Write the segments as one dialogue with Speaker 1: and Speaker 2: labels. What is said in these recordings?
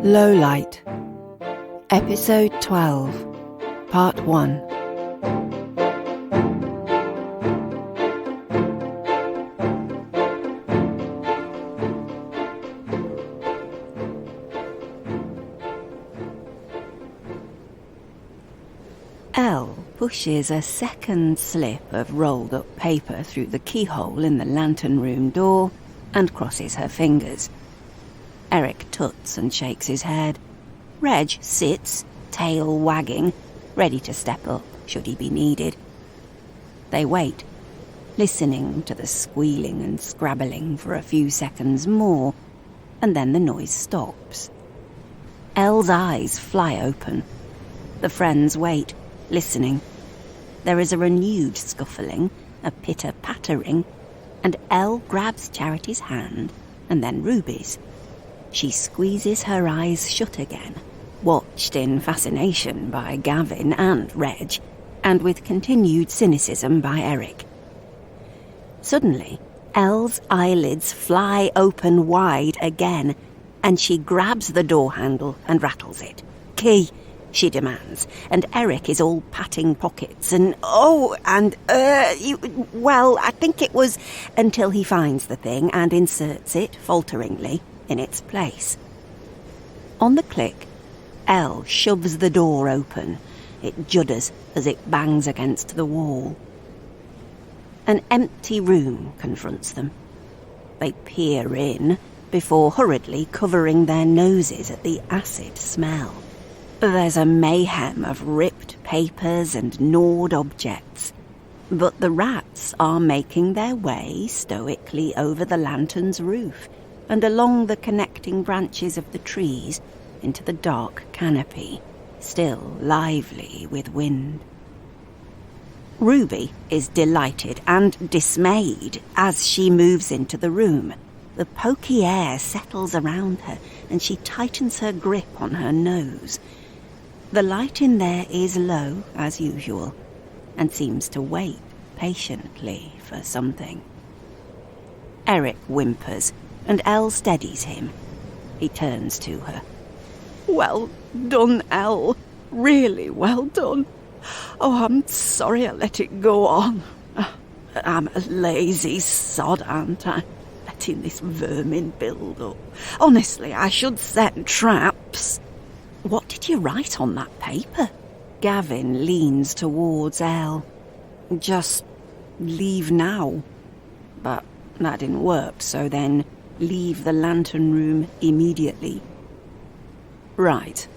Speaker 1: Low Light, Episode 12, Part 1. Elle pushes a second slip of rolled-up paper through the keyhole in the lantern room door and crosses her fingers. Eric tuts and shakes his head. Reg sits, tail wagging, ready to step up should he be needed. They wait, listening to the squealing and scrabbling for a few seconds more, and then the noise stops. Elle's eyes fly open. The friends wait, listening. There is a renewed scuffling, a pitter-pattering, and Elle grabs Charity's hand and then Ruby's. She squeezes her eyes shut again, watched in fascination by Gavin and Reg, and with continued cynicism by Eric. Suddenly, Elle's eyelids fly open wide again, and she grabs the door handle and rattles it. "Key," she demands, and Eric is all patting pockets and, I think it was, until he finds the thing and inserts it, falteringly, in its place. On the click, Elle shoves the door open. It judders as it bangs against the wall. An empty room confronts them. They peer in before hurriedly covering their noses at the acid smell. There's a mayhem of ripped papers and gnawed objects, but the rats are making their way stoically over the lantern's roof and along the connecting branches of the trees into the dark canopy, still lively with wind. Ruby is delighted and dismayed as she moves into the room. The pokey air settles around her and she tightens her grip on her nose. The light in there is low, as usual, and seems to wait patiently for something. Eric whimpers, and Elle steadies him. He turns to her. "Well done, Elle. Really well done. Oh, I'm sorry I let it go on. I'm a lazy sod, aren't I? Letting this vermin build up. Honestly, I should set traps." "What did you write on that paper?" Gavin leans towards Elle. "Just leave now." But that didn't work, so then leave the lantern room immediately. Right.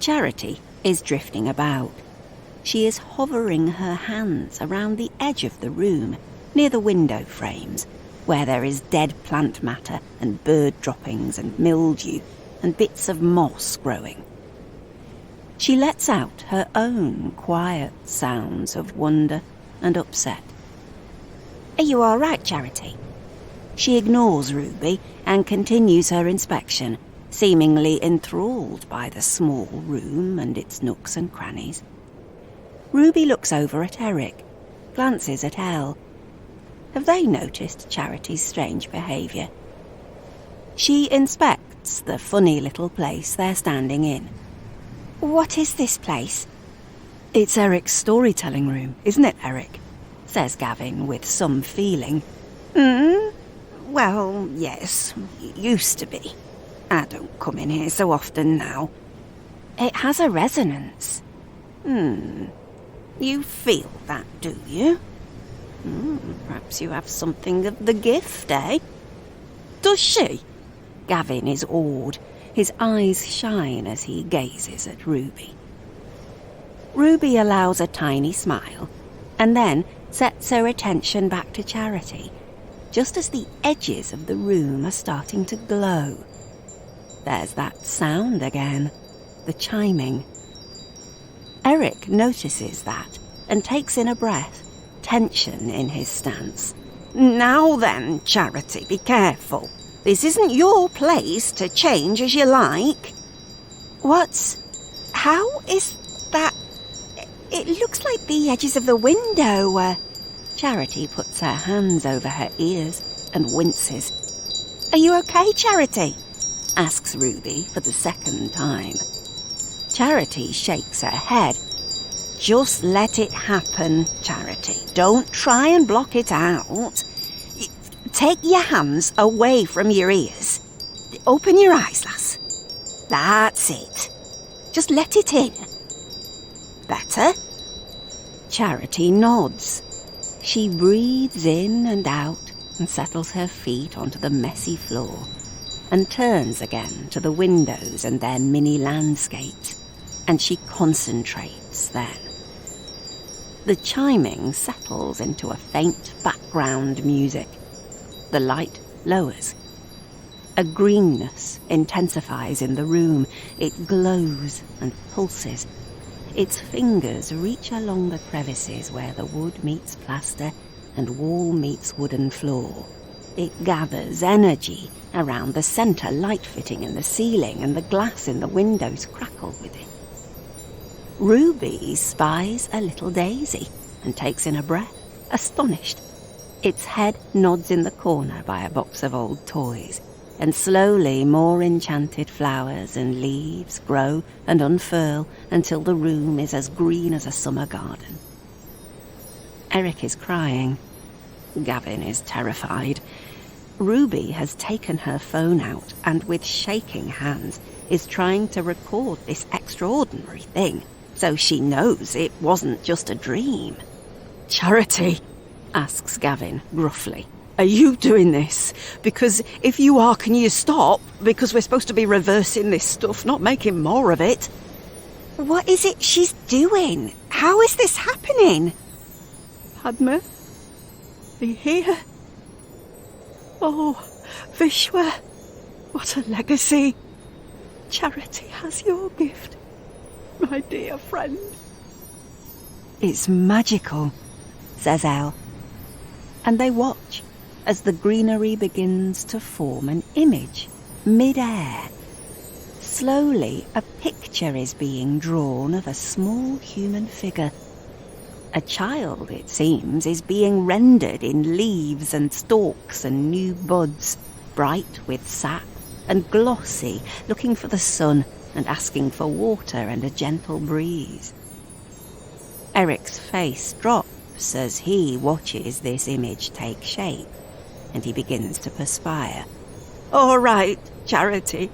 Speaker 1: Charity is drifting about. She is hovering her hands around the edge of the room, near the window frames, where there is dead plant matter and bird droppings and mildew and bits of moss growing. She lets out her own quiet sounds of wonder and upset. "Are you all right, Charity?" She ignores Ruby and continues her inspection, seemingly enthralled by the small room and its nooks and crannies. Ruby looks over at Eric, glances at Elle. Have they noticed Charity's strange behaviour? She inspects the funny little place they're standing in. "What is this place?" "It's Eric's storytelling room, isn't it, Eric?" says Gavin with some feeling. Well, yes, it used to be. I don't come in here so often now." "It has a resonance." You feel that, do you? Perhaps you have something of the gift, eh?" "Does she?" Gavin is awed. His eyes shine as he gazes at Ruby. Ruby allows a tiny smile, and then sets her attention back to Charity, just as the edges of the room are starting to glow. There's that sound again, the chiming. Eric notices that and takes in a breath, tension in his stance. "Now then, Charity, be careful. This isn't your place to change as you like." How is that? It looks like the edges of the window." Charity puts her hands over her ears and winces. "Are you okay, Charity?" asks Ruby for the second time. Charity shakes her head. Just let it happen, Charity. Don't try and block it out. Take your hands away from your ears. Open your eyes, lass. That's it. Just let it in. Better? Charity nods. She breathes in and out and settles her feet onto the messy floor and turns again to the windows and their mini landscapes, and she concentrates then. The chiming settles into a faint background music. The light lowers. A greenness intensifies in the room. It glows and pulses. Its fingers reach along the crevices where the wood meets plaster and wall meets wooden floor. It gathers energy around the centre light fitting in the ceiling, and the glass in the windows crackle with it. Ruby spies a little daisy and takes in a breath, astonished. Its head nods in the corner by a box of old toys, and slowly more enchanted flowers and leaves grow and unfurl until the room is as green as a summer garden. Eric is crying. Gavin is terrified. Ruby has taken her phone out and with shaking hands is trying to record this extraordinary thing, so she knows it wasn't just a dream. "Charity," asks Gavin gruffly, "are you doing this? Because if you are, can you stop? Because we're supposed to be reversing this stuff, not making more of it." "What is it she's doing? How is this happening?" "Padma, are you here? Oh, Vishwa, what a legacy. Charity has your gift, my dear friend." "It's magical," says Elle. And they watch as the greenery begins to form an image mid-air. Slowly, a picture is being drawn of a small human figure. A child, it seems, is being rendered in leaves and stalks and new buds, bright with sap and glossy, looking for the sun and asking for water and a gentle breeze. Eric's face drops as he watches this image take shape, and he begins to perspire. "All right, Charity.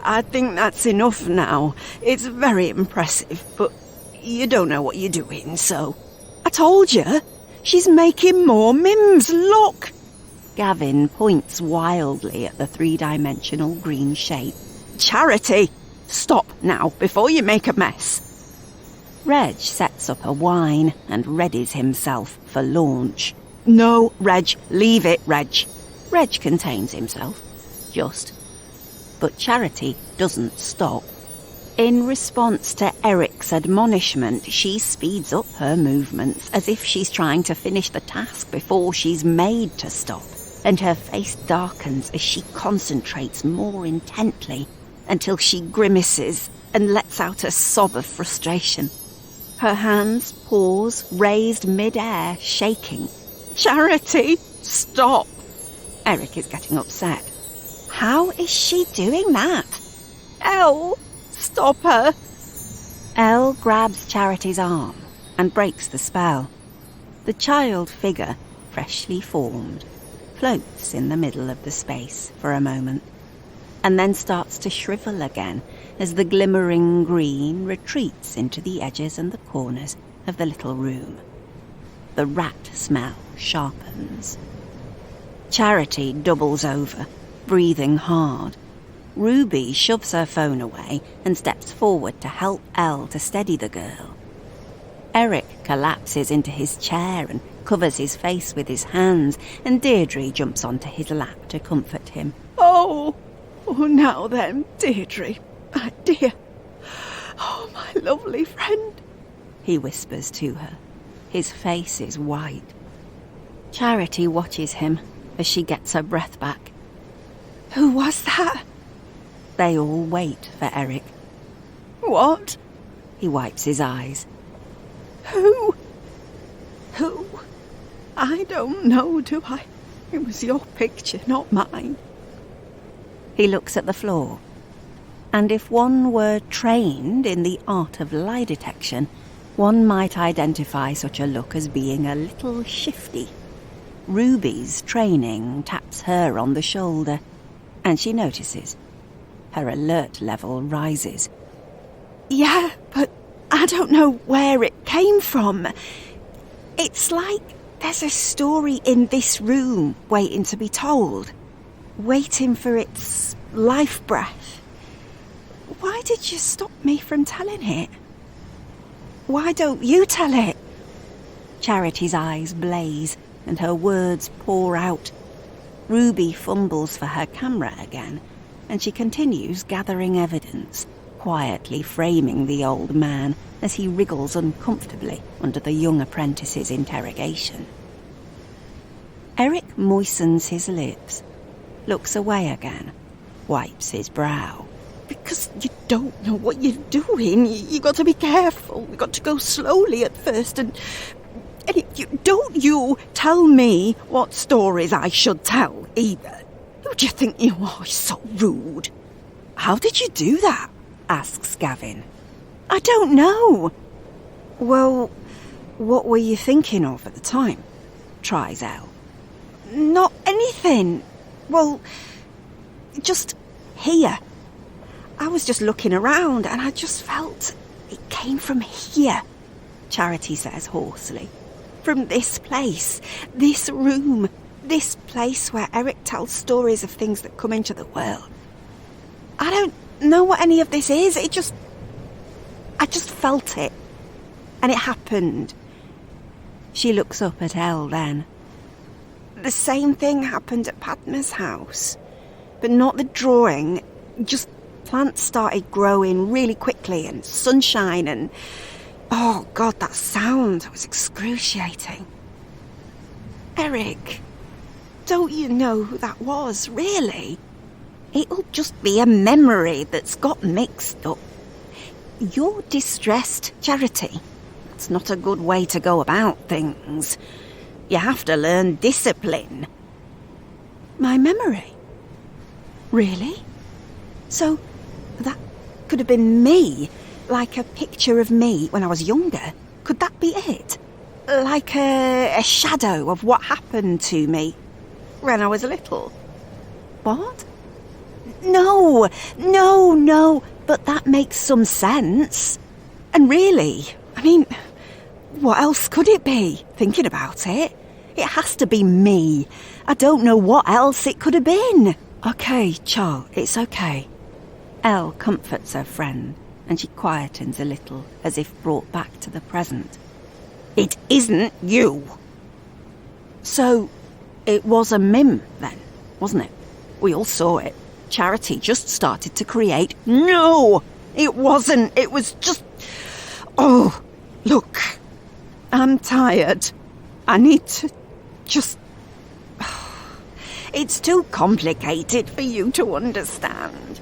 Speaker 1: I think that's enough now. It's very impressive, but you don't know what you're doing, so..." "I told you! She's making more mims, look!" Gavin points wildly at the three-dimensional green shape. "Charity! Stop now, before you make a mess!" Reg sets up a whine and readies himself for launch. "No, Reg, leave it, Reg." Reg contains himself. Just. But Charity doesn't stop. In response to Eric's admonishment, she speeds up her movements as if she's trying to finish the task before she's made to stop, and her face darkens as she concentrates more intently until she grimaces and lets out a sob of frustration. Her hands pause, raised mid-air, shaking. "Charity, stop!" Eric is getting upset. "How is she doing that?" "Elle, stop her!" Elle grabs Charity's arm and breaks the spell. The child figure, freshly formed, floats in the middle of the space for a moment, and then starts to shrivel again as the glimmering green retreats into the edges and the corners of the little room. The rat smell sharpens. Charity doubles over, breathing hard. Ruby shoves her phone away and steps forward to help Elle to steady the girl. Eric collapses into his chair and covers his face with his hands, and Deirdre jumps onto his lap to comfort him. Oh, now then, Deirdre, my dear. Oh, my lovely friend," he whispers to her. His face is white. Charity watches him as she gets her breath back. "Who was that?" They all wait for Eric. "What?" He wipes his eyes. Who? I don't know, do I? It was your picture, not mine." He looks at the floor. And if one were trained in the art of lie detection, one might identify such a look as being a little shifty. Ruby's training taps her on the shoulder, and she notices. Her alert level rises.
Speaker 2: Yeah, but I don't know where it came from. It's like there's a story in this room waiting to be told, waiting for its life breath. Why did you stop me from telling it? Why don't you tell it?
Speaker 1: Charity's eyes blaze and her words pour out. Ruby fumbles for her camera again, and she continues gathering evidence, quietly framing the old man as he wriggles uncomfortably under the young apprentice's interrogation. Eric moistens his lips, looks away again, wipes his brow.
Speaker 2: Because you don't know what you're doing. You got to be careful. You got to go slowly at first, and don't you tell me what stories I should tell either. Who do you think you are? So rude.
Speaker 1: How did you do that? Asks Gavin.
Speaker 2: I don't know.
Speaker 1: Well, what were you thinking of at the time? Tries Elle.
Speaker 2: Not anything. Well, just here. I was just looking around and I just felt it came from here, Charity says hoarsely. From this place, this room, this place where Eric tells stories of things that come into the world. I don't know what any of this is. I just felt it. And it happened.
Speaker 1: She looks up at Elle then.
Speaker 2: The same thing happened at Padma's house. But not the drawing, just plants started growing really quickly and sunshine and... Oh, God, that sound was excruciating. Eric, don't you know who that was, really? It'll just be a memory that's got mixed up. You're distressed, Charity. That's not a good way to go about things. You have to learn discipline. My memory? Really? So... that could have been me, like a picture of me when I was younger. Could that be it? Like a shadow of what happened to me when I was little. What? No, but that makes some sense. And really, I mean, what else could it be, thinking about it? It has to be me. I don't know what else it could have been.
Speaker 1: Okay, Char, it's okay. Elle comforts her friend, and she quietens a little, as if brought back to the present.
Speaker 2: It isn't you.
Speaker 1: So, it was a mim, then, wasn't it? We all saw it. Charity just started to create...
Speaker 2: No, it wasn't. It was just... Oh, look, I'm tired. I need to just... It's too complicated for you to understand.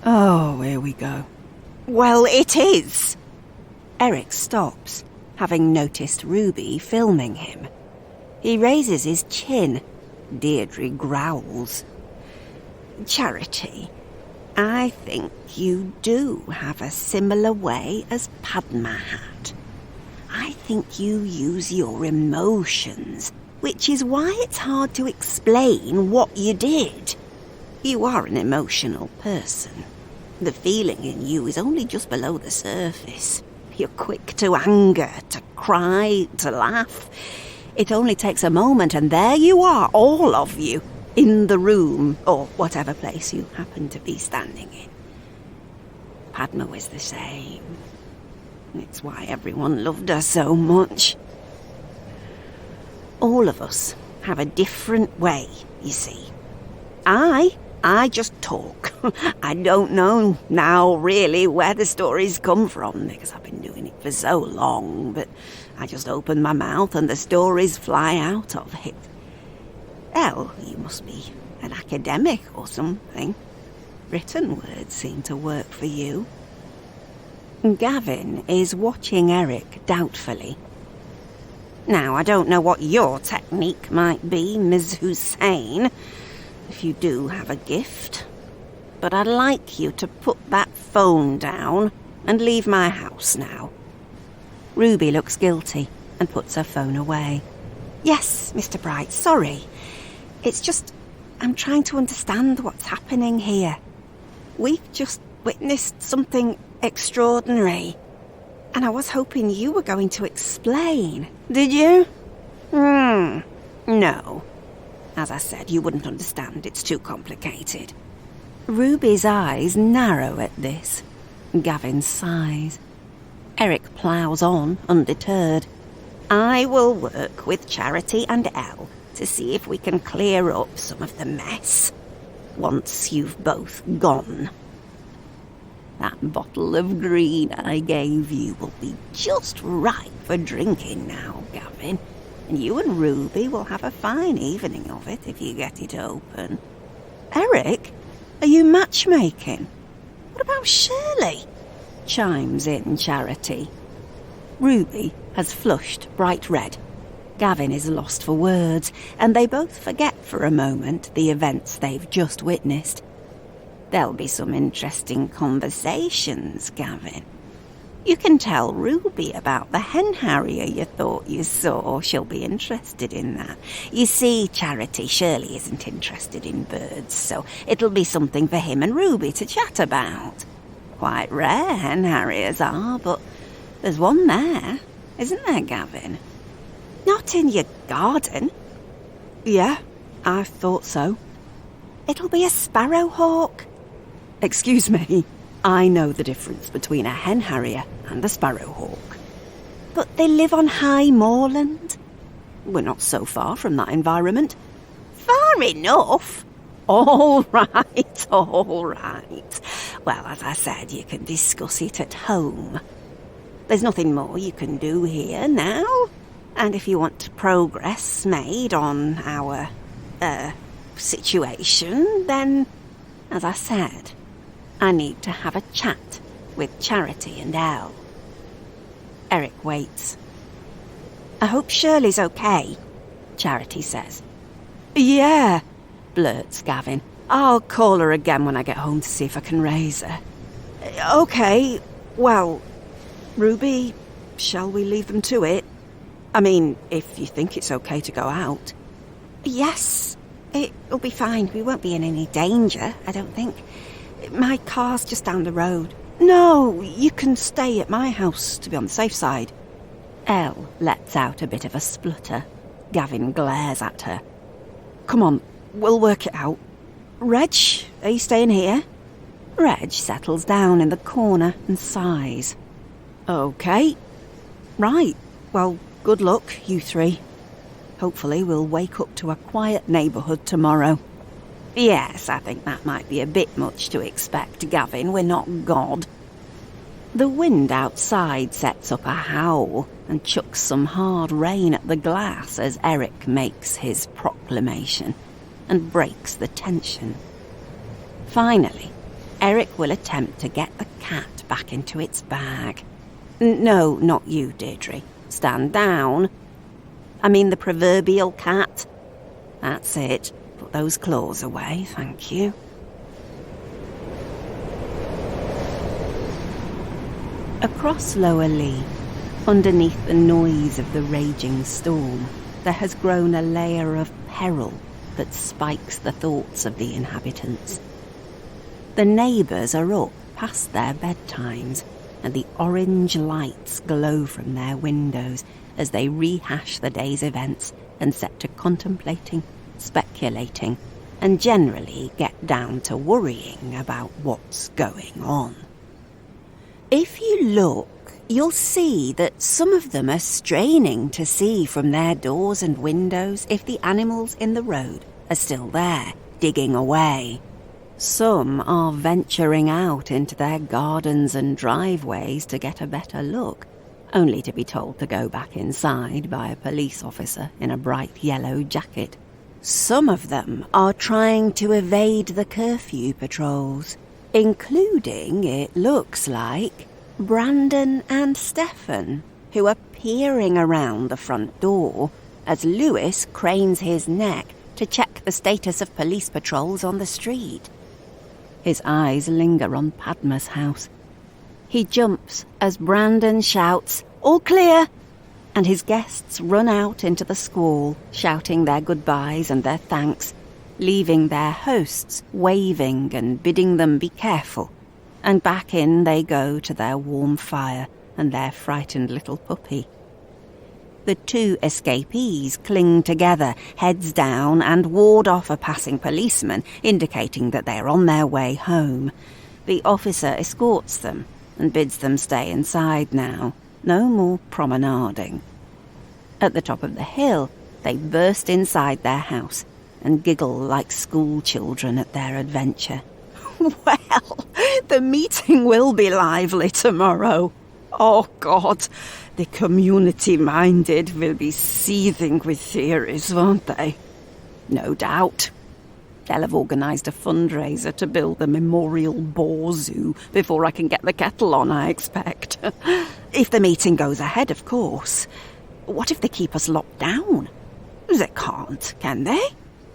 Speaker 1: Oh, here we go.
Speaker 2: Well, it is.
Speaker 1: Eric stops, having noticed Ruby filming him. He raises his chin. Deirdre growls.
Speaker 2: Charity, I think you do have a similar way as Padma had. I think you use your emotions, which is why it's hard to explain what you did. You are an emotional person. The feeling in you is only just below the surface. You're quick to anger, to cry, to laugh. It only takes a moment and there you are, all of you, in the room, or whatever place you happen to be standing in. Padma was the same. It's why everyone loved her so much. All of us have a different way, you see. I just talk. I don't know now really where the stories come from, because I've been doing it for so long, but I just open my mouth and the stories fly out of it. Elle, you must be an academic or something. Written words seem to work for you. Gavin is watching Eric doubtfully. Now, I don't know what your technique might be, Ms. Hussein. If you do have a gift,
Speaker 1: but I'd like you to put that phone down and leave my house now." Ruby looks guilty and puts her phone away.
Speaker 2: Yes, Mr. Bright, sorry. It's just, I'm trying to understand what's happening here. We've just witnessed something extraordinary, and I was hoping you were going to explain.
Speaker 1: Did you? No. As I said, you wouldn't understand. It's too complicated. Ruby's eyes narrow at this. Gavin sighs. Eric ploughs on, undeterred. "I will work with Charity and Elle to see if we can clear up some of the mess, once you've both gone. That bottle of green I gave you will be just right for drinking now, Gavin, and you and Ruby will have a fine evening of it if you get it open." "Eric, are you matchmaking?"
Speaker 2: "What about Shirley?"
Speaker 1: chimes in Charity. Ruby has flushed bright red. Gavin is lost for words, and they both forget for a moment the events they've just witnessed. "There'll be some interesting conversations, Gavin. You can tell Ruby about the hen harrier you thought you saw. She'll be interested in that. You see, Charity, Shirley isn't interested in birds, so it'll be something for him and Ruby to chat about. Quite rare, hen harriers are, but there's one there, isn't there, Gavin?"
Speaker 2: "Not in your garden?"
Speaker 1: "Yeah, I thought so."
Speaker 2: "It'll be a sparrowhawk."
Speaker 1: "Excuse me, I know the difference between a hen harrier and a sparrowhawk."
Speaker 2: "But they live on high moorland."
Speaker 1: "We're not so far from that environment."
Speaker 2: "Far enough."
Speaker 1: All right. Well, as I said, you can discuss it at home. There's nothing more you can do here now. And if you want progress made on our, situation, then, as I said, I need to have a chat with Charity and Elle." Eric waits.
Speaker 2: "I hope Shirley's okay,"
Speaker 1: Charity says. "Yeah," blurts Gavin. "I'll call her again when I get home to see if I can raise her." "Okay, well, Ruby, shall we leave them to it? I mean, if you think it's okay to go out."
Speaker 2: "Yes, it'll be fine. We won't be in any danger, I don't think. My car's just down the road."
Speaker 1: "No, you can stay at my house to be on the safe side." Elle lets out a bit of a splutter. Gavin glares at her. "Come on, we'll work it out. Reg, are you staying here?" Reg settles down in the corner and sighs. "Okay. Right, well, good luck, you three. Hopefully we'll wake up to a quiet neighbourhood tomorrow." "Yes, I think that might be a bit much to expect, Gavin. We're not God." The wind outside sets up a howl and chucks some hard rain at the glass as Eric makes his proclamation and breaks the tension. Finally, Eric will attempt to get the cat back into its bag. "No, not you, Deirdre. Stand down. I mean the proverbial cat. That's it. Put those claws away, thank you." Across Lower Leigh, underneath the noise of the raging storm, there has grown a layer of peril that spikes the thoughts of the inhabitants. The neighbours are up past their bedtimes, and the orange lights glow from their windows as they rehash the day's events and set to contemplating, speculating, and generally get down to worrying about what's going on. If you look, you'll see that some of them are straining to see from their doors and windows if the animals in the road are still there, digging away. Some are venturing out into their gardens and driveways to get a better look, only to be told to go back inside by a police officer in a bright yellow jacket. Some of them are trying to evade the curfew patrols, including, it looks like, Brandon and Stefan, who are peering around the front door as Lewis cranes his neck to check the status of police patrols on the street. His eyes linger on Padma's house. He jumps as Brandon shouts, "All clear!" and his guests run out into the squall, shouting their goodbyes and their thanks, leaving their hosts waving and bidding them be careful, and back in they go to their warm fire and their frightened little puppy. The two escapees cling together, heads down, and ward off a passing policeman, indicating that they are on their way home. The officer escorts them and bids them stay inside now. No more promenading. At the top of the hill, they burst inside their house and giggle like school children at their adventure.
Speaker 2: Well, the meeting will be lively tomorrow. Oh, God, the community-minded will be seething with theories, won't they?
Speaker 1: No doubt. They'll have organised a fundraiser to build a memorial boar zoo before I can get the kettle on, I expect.
Speaker 2: If the meeting goes ahead, of course. What if they keep us locked down? They can't, can they?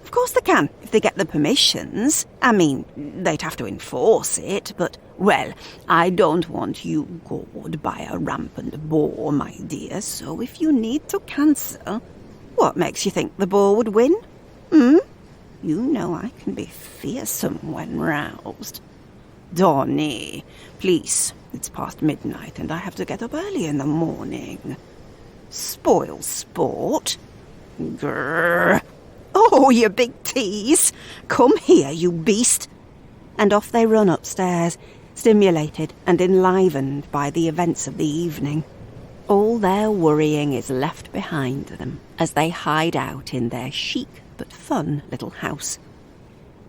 Speaker 2: Of course they can, if they get the permissions. I mean, they'd have to enforce it, but...
Speaker 1: Well, I don't want you gored by a rampant boar, my dear, so if you need to cancel...
Speaker 2: What makes you think the boar would win? Hmm?
Speaker 1: You know I can be fearsome when roused. Donnie, please, it's past midnight and I have to get up early in the morning.
Speaker 2: Spoil sport?
Speaker 1: Grrr.
Speaker 2: Oh, you big tease. Come here, you beast.
Speaker 1: And off they run upstairs, stimulated and enlivened by the events of the evening. All their worrying is left behind them as they hide out in their chic but fun little house.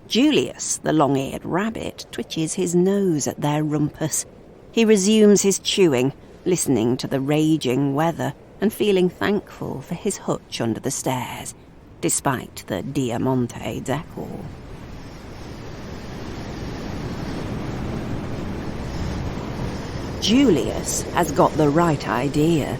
Speaker 1: Julius, the long-eared rabbit, twitches his nose at their rumpus. He resumes his chewing, listening to the raging weather and feeling thankful for his hutch under the stairs, despite the Diamante decor. Julius has got the right idea.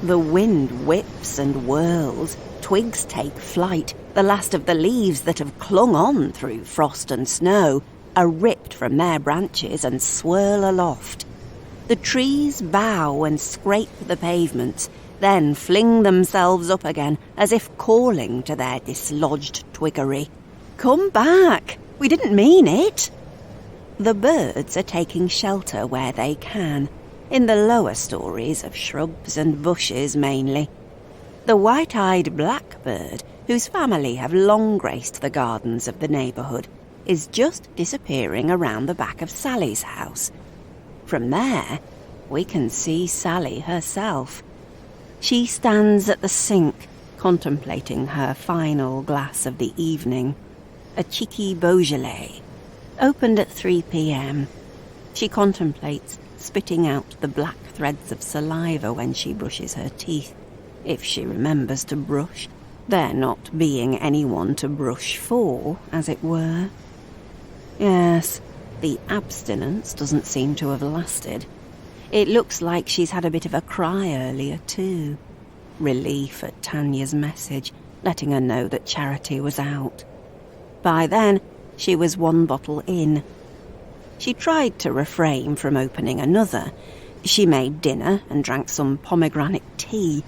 Speaker 1: The wind whips and whirls, twigs take flight, the last of the leaves that have clung on through frost and snow are ripped from their branches and swirl aloft. The trees bow and scrape the pavements, then fling themselves up again as if calling to their dislodged twiggery. "Come back! We didn't mean it!" The birds are taking shelter where they can, in the lower stories of shrubs and bushes mainly. The white-eyed blackbird, whose family have long graced the gardens of the neighbourhood, is just disappearing around the back of Sally's house. From there, we can see Sally herself. She stands at the sink, contemplating her final glass of the evening, a cheeky Beaujolais, opened at 3 p.m. She contemplates spitting out the black threads of saliva when she brushes her teeth, if she remembers to brush, there not being anyone to brush for, as it were. Yes, the abstinence doesn't seem to have lasted. It looks like she's had a bit of a cry earlier too. Relief at Tanya's message, letting her know that Charity was out. By then, she was 1 bottle in. She tried to refrain from opening another. She made dinner and drank some pomegranate tea,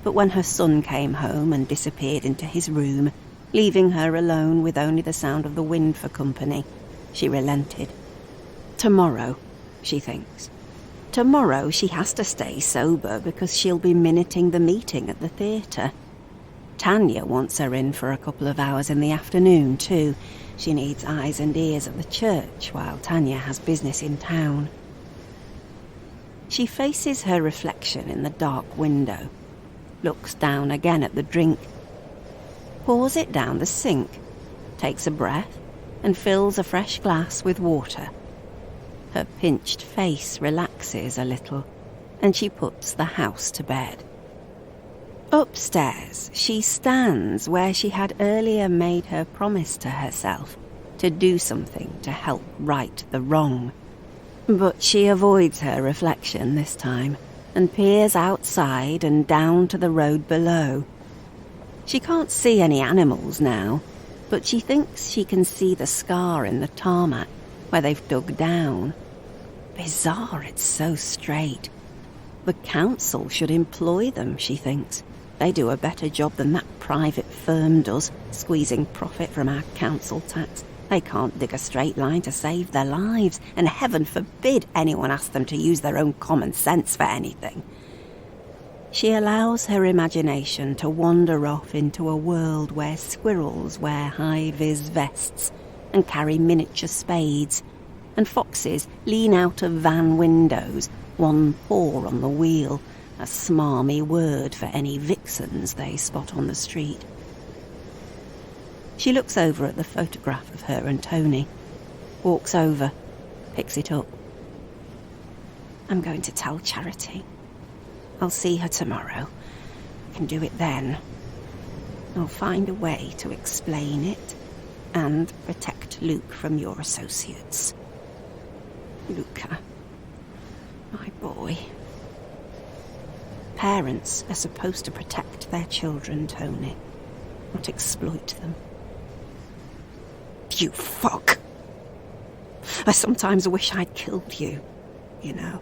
Speaker 1: but when her son came home and disappeared into his room, leaving her alone with only the sound of the wind for company, she relented. Tomorrow, she thinks. Tomorrow she has to stay sober because she'll be minuting the meeting at the theatre. Tanya wants her in for a couple of hours in the afternoon too. She needs eyes and ears at the church while Tanya has business in town. She faces her reflection in the dark window, looks down again at the drink, pours it down the sink, takes a breath, and fills a fresh glass with water. Her pinched face relaxes a little, and she puts the house to bed. Upstairs, she stands where she had earlier made her promise to herself to do something to help right the wrong. But she avoids her reflection this time and peers outside and down to the road below. She can't see any animals now, but she thinks she can see the scar in the tarmac where they've dug down. Bizarre it's so straight. The council should employ them, she thinks. They do a better job than that private firm does, squeezing profit from our council tax. They can't dig a straight line to save their lives, and heaven forbid anyone ask them to use their own common sense for anything. She allows her imagination to wander off into a world where squirrels wear high-vis vests and carry miniature spades, and foxes lean out of van windows, one paw on the wheel, a smarmy word for any vixens they spot on the street. She looks over at the photograph of her and Tony, walks over, picks it up. I'm going to tell Charity. I'll see her tomorrow. I can do it then. I'll find a way to explain it and protect Luke from your associates. Luca, my boy. Parents are supposed to protect their children, Tony, not exploit them. You fuck! I sometimes wish I'd killed you, you know.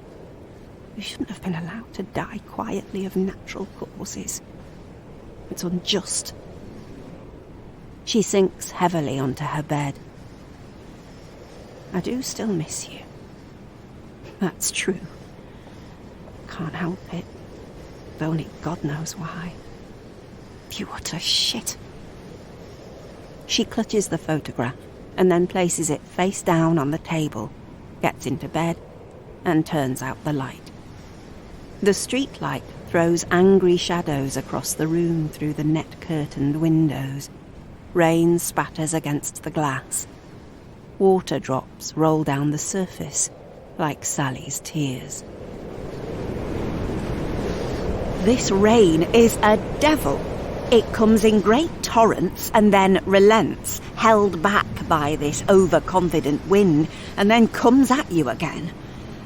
Speaker 1: You shouldn't have been allowed to die quietly of natural causes. It's unjust. She sinks heavily onto her bed. I do still miss you. That's true. Can't help it. Though only God knows why. You utter shit. She clutches the photograph and then places it face down on the table, gets into bed, and turns out the light. The street light throws angry shadows across the room through the net-curtained windows. Rain spatters against the glass. Water drops roll down the surface, like Sally's tears. This rain is a devil. It comes in great torrents and then relents, held back by this overconfident wind, and then comes at you again.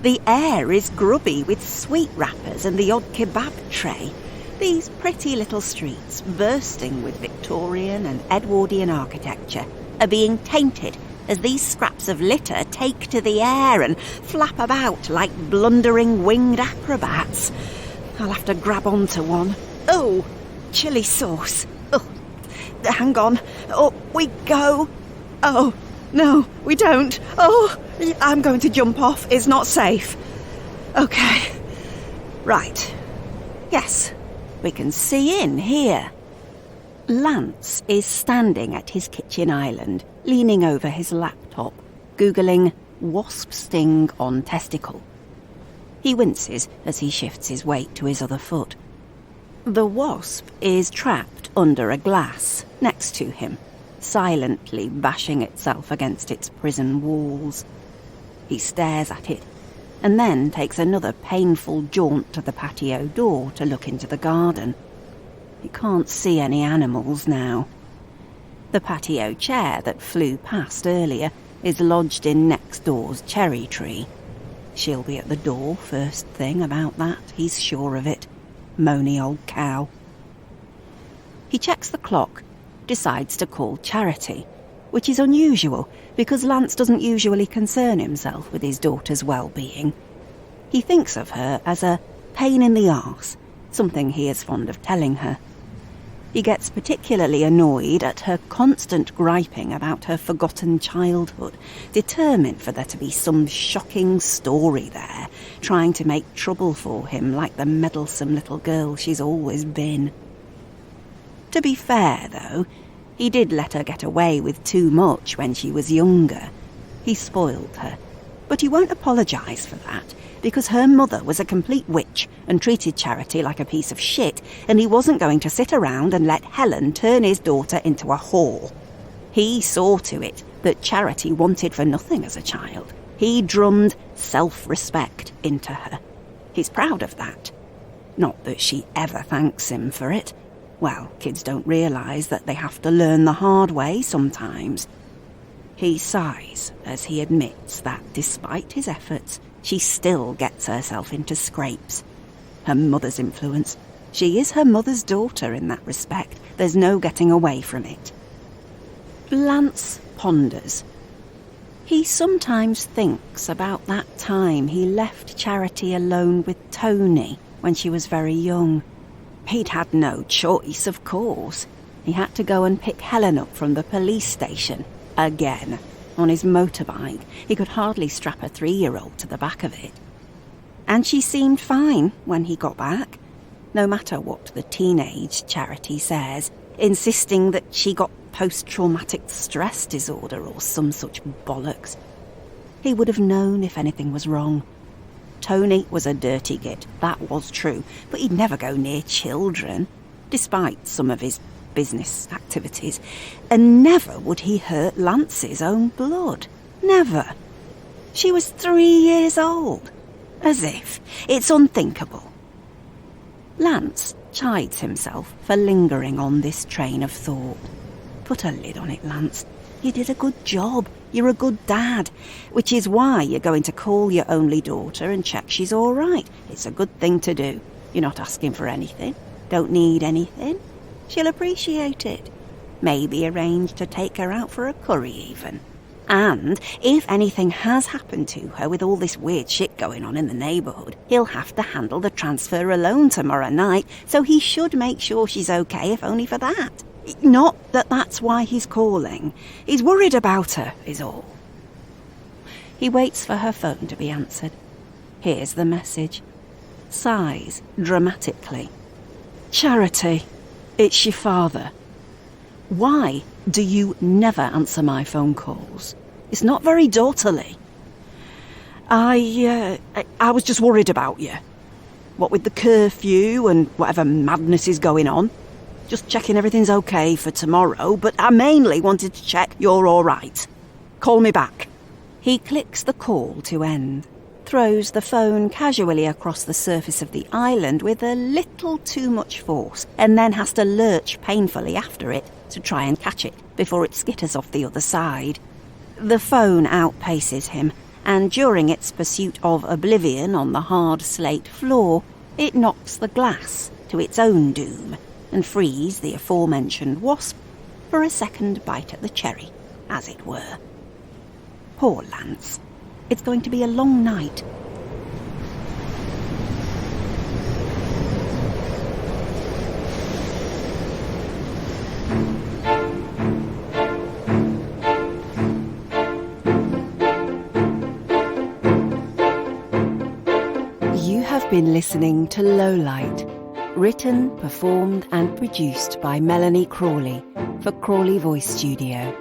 Speaker 1: The air is grubby with sweet wrappers and the odd kebab tray. These pretty little streets, bursting with Victorian and Edwardian architecture, are being tainted as these scraps of litter take to the air and flap about like blundering winged acrobats. I'll have to grab onto one. Oh, chili sauce. Oh, hang on. Up we go. Oh, no, we don't. Oh, I'm going to jump off. It's not safe. Okay. Right. Yes, we can see in here. Lance is standing at his kitchen island, leaning over his laptop, Googling wasp sting on testicle. He winces as he shifts his weight to his other foot. The wasp is trapped under a glass next to him, silently bashing itself against its prison walls. He stares at it, and then takes another painful jaunt to the patio door to look into the garden. He can't see any animals now. The patio chair that flew past earlier is lodged in next door's cherry tree. She'll be at the door first thing about that, he's sure of it. Moany old cow. He checks the clock, decides to call Charity, which is unusual because Lance doesn't usually concern himself with his daughter's well-being. He thinks of her as a pain in the arse, something he is fond of telling her. He gets particularly annoyed at her constant griping about her forgotten childhood, determined for there to be some shocking story there, trying to make trouble for him like the meddlesome little girl she's always been. To be fair, though, he did let her get away with too much when she was younger. He spoiled her, but he won't apologise for that, because her mother was a complete witch and treated Charity like a piece of shit, and he wasn't going to sit around and let Helen turn his daughter into a whore. He saw to it that Charity wanted for nothing as a child. He drummed self-respect into her. He's proud of that. Not that she ever thanks him for it. Well, kids don't realise that they have to learn the hard way sometimes. He sighs as he admits that despite his efforts, she still gets herself into scrapes. Her mother's influence. She is her mother's daughter in that respect. There's no getting away from it. Lance ponders. He sometimes thinks about that time he left Charity alone with Tony when she was very young. He'd had no choice, of course. He had to go and pick Helen up from the police station, again, on his motorbike. He could hardly strap a 3-year-old to the back of it. And she seemed fine when he got back, no matter what the teenage Charity says, insisting that she got post-traumatic stress disorder or some such bollocks. He would have known if anything was wrong. Tony was a dirty git, that was true, but he'd never go near children, despite some of his business activities, and never would he hurt Lance's own blood. Never. She was 3 years old. As if. It's unthinkable. Lance chides himself for lingering on this train of thought. Put a lid on it, Lance. You did a good job. You're a good dad, which is why you're going to call your only daughter and check she's all right. It's a good thing to do. You're not asking for anything. Don't need anything. She'll appreciate it. Maybe arrange to take her out for a curry even. And if anything has happened to her with all this weird shit going on in the neighbourhood, he'll have to handle the transfer alone tomorrow night, so he should make sure she's okay, if only for that. Not that that's why he's calling. He's worried about her, is all. He waits for her phone to be answered. Here's the message. Sighs dramatically. Charity, it's your father. Why do you never answer my phone calls? It's not very daughterly. I was just worried about you. What with the curfew and whatever madness is going on. Just checking everything's okay for tomorrow, but I mainly wanted to check you're all right. Call me back. He clicks the call to end, throws the phone casually across the surface of the island with a little too much force, and then has to lurch painfully after it to try and catch it before it skitters off the other side. The phone outpaces him, and during its pursuit of oblivion on the hard slate floor, it knocks the glass to its own doom and frees the aforementioned wasp for a second bite at the cherry, as it were. Poor Lance. It's going to be a long night. You have been listening to Low Light, written, performed and produced by Melanie Crawley for Crawley Voice Studio.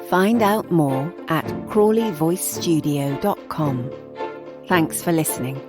Speaker 1: Find out more at crawleyvoicestudio.com. Thanks for listening.